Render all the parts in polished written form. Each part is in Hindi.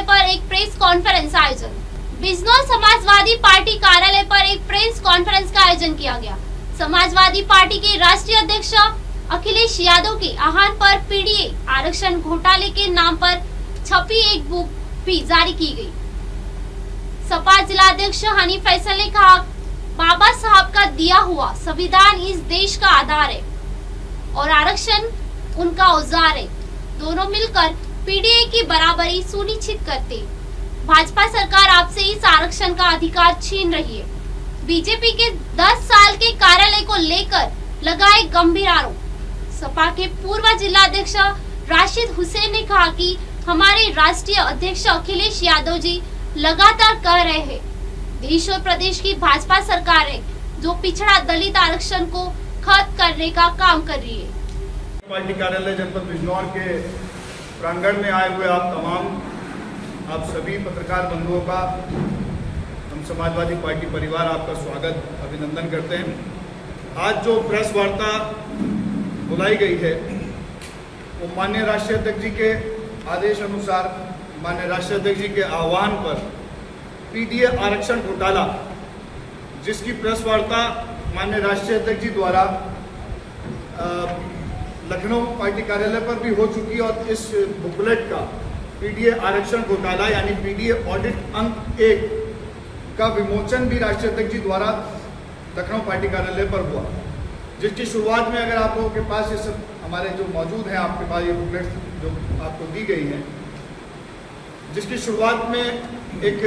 कार्यालय पर एक प्रेस कॉन्फ्रेंस आयोजन। बिजनौर समाजवादी पार्टी कार्यालय पर एक प्रेस कॉन्फ्रेंस का आयोजन किया गया। समाजवादी पार्टी के राष्ट्रीय अध्यक्ष अखिलेश यादव के आह्वान पर पीडीए आरक्षण घोटाले के नाम पर छपी एक बुक भी जारी की गई। सपा जिला अध्यक्ष हनी फैसल ने कहा, बाबा साहब का दिया हुआ संविधान इस देश का आधार है और आरक्षण उनका औजार है। दोनों मिलकर पीडीए की बराबरी सुनिश्चित करते। भाजपा सरकार आपसे इस आरक्षण का अधिकार छीन रही है। बीजेपी के 10 साल के कार्यालय को लेकर लगाए गंभीर आरोप। सपा के पूर्व जिला अध्यक्ष राशिद हुसैन ने कहा कि हमारे राष्ट्रीय अध्यक्ष अखिलेश यादव जी लगातार कह रहे हैं, देश और प्रदेश की भाजपा सरकार है जो पिछड़ा दलित आरक्षण को खत्म करने का काम कर रही है। पार्टी कार्यालय जनपद बिजनौर के प्रांगण में आए हुए आप सभी पत्रकार बंधुओं का हम समाजवादी पार्टी परिवार आपका स्वागत अभिनंदन करते हैं। आज जो प्रेस वार्ता बुलाई गई है वो माननीय राष्ट्रीय अध्यक्ष जी के आदेश अनुसार, माननीय राष्ट्रीय अध्यक्ष जी के आह्वान पर पीडीए आरक्षण घोटाला, जिसकी प्रेस वार्ता माननीय राष्ट्रीय अध्यक्ष जी द्वारा लखनऊ पार्टी कार्यालय पर भी हो चुकी है और इस बुकलेट का पीडीए आरक्षण घोटाला यानी पीडीए ऑडिट अंक 1 का विमोचन भी राष्ट्रीय अध्यक्ष जी द्वारा लखनऊ पार्टी कार्यालय पर हुआ, जिसकी शुरुआत में अगर आप लोगों के पास ये सब हमारे जो मौजूद हैं, आपके पास ये बुकलेट जो आपको दी गई है, जिसकी शुरुआत में एक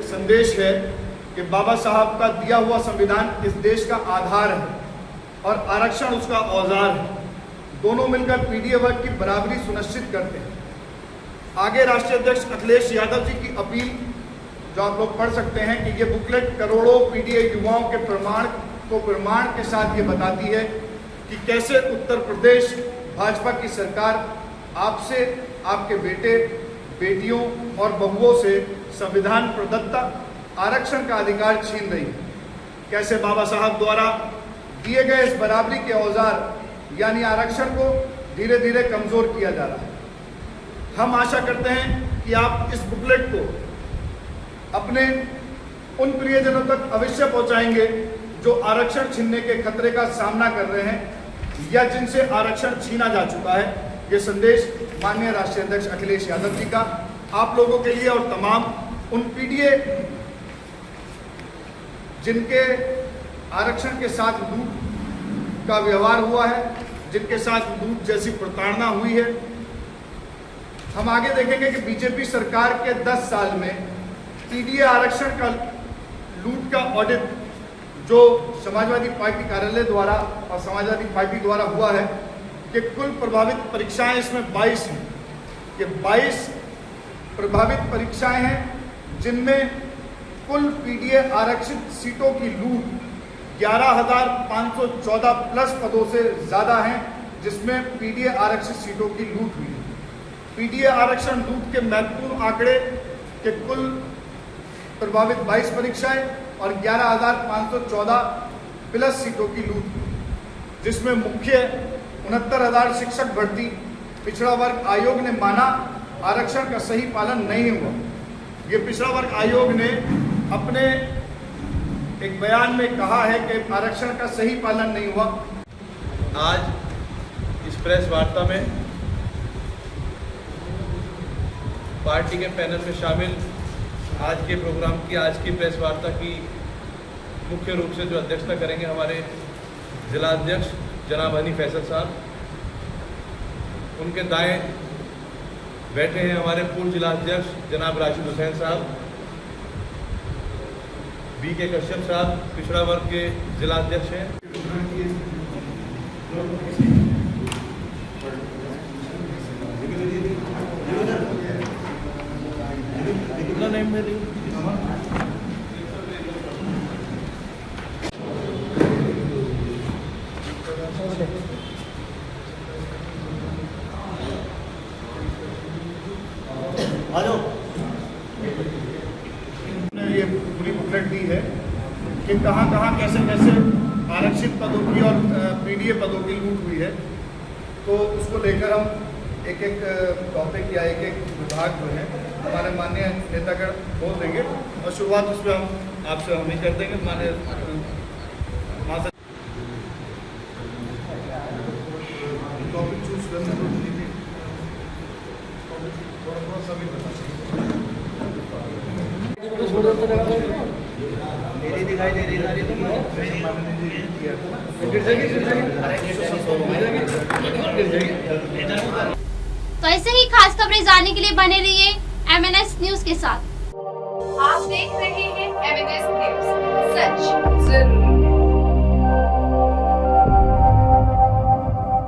संदेश है कि बाबा साहब का दिया हुआ संविधान इस देश का आधार है और आरक्षण उसका औजार है। दोनों मिलकर पीडीए वर्ग की बराबरी सुनिश्चित करते हैं। आगे राष्ट्रीय अध्यक्ष अखिलेश यादव जी की अपील जो आप लोग पढ़ सकते हैं कि ये बुकलेट करोड़ों पीडीए युवाओं के प्रमाण के साथ ये बताती है कि कैसे उत्तर प्रदेश भाजपा की सरकार आपसे, आपके बेटे बेटियों और बहुओं से संविधान प्रदत्त आरक्षण का अधिकार छीन रही है। कैसे बाबा साहब द्वारा दिए गए इस बराबरी के औजार यानी आरक्षण को धीरे धीरे कमजोर किया जा रहा है। हम आशा करते हैं कि आप इस बुकलेट को अपने उन प्रियजनों तक अवश्य पहुंचाएंगे जो आरक्षण छीनने के खतरे का सामना कर रहे हैं या जिनसे आरक्षण छीना जा चुका है। ये संदेश माननीय राष्ट्रीय अध्यक्ष अखिलेश यादव जी का आप लोगों के लिए और तमाम उन पीडीए जिनके आरक्षण के साथ लूट का व्यवहार हुआ है, जिनके साथ लूट जैसी प्रताड़ना हुई है। हम आगे देखेंगे कि बीजेपी सरकार के 10 साल में पीडीए आरक्षण का लूट का ऑडिट जो समाजवादी पार्टी कार्यालय द्वारा और समाजवादी पार्टी द्वारा हुआ है कि कुल प्रभावित परीक्षाएं इसमें 22 हैं। ये 22 प्रभावित परीक्षाएं हैं जिनमें कुल पीडीए आरक्षित सीटों की लूट 11,514 प्लस पदों से ज़्यादा हैं, जिसमें पीडीए आरक्षित सीटों की लूट हुई है। पीडीए आरक्षण लूट के महत्वपूर्ण आंकड़े के कुल प्रभावित 22 परीक्षाएं और 11,514 प्लस सीटों की लूट हुई, जिसमें मुख्य 69,000 शिक्षक भर्ती पिछड़ा वर्ग आयोग ने माना आरक्षण का सही पालन नहीं हुआ। ये पिछड़ा वर्ग आयोग ने अपने एक बयान में कहा है कि आरक्षण का सही पालन नहीं हुआ। आज इस प्रेस वार्ता में पार्टी के पैनल में शामिल आज के प्रोग्राम की, आज की प्रेस वार्ता की मुख्य रूप से जो अध्यक्षता करेंगे हमारे जिला अध्यक्ष जनाब हनी फैसल साहब। उनके दाएं बैठे हैं हमारे पूर्व जिला अध्यक्ष जनाब राशिद हुसैन साहब, बीके कश्यप साहब पिछड़ा वर्ग के जिला अध्यक्ष हैं। ये पूरी बुकलेट दी है कि कहाँ कैसे आरक्षित पदों की और पीडीए पदों की लूट हुई है, तो उसको लेकर हम एक एक टॉपिक या एक एक विभाग जो है हमारे माननीय नेतागण बोल देंगे और शुरुआत उसमें हम ही कर देंगे। माननीय टॉपिक चूज करने को सभी मेरी दिखाई दे रही तो ऐसे ही खास खबरें जानने के लिए बने रहिए MNS न्यूज के साथ। आप देख रहे हैं MNS न्यूज, सच जरूर।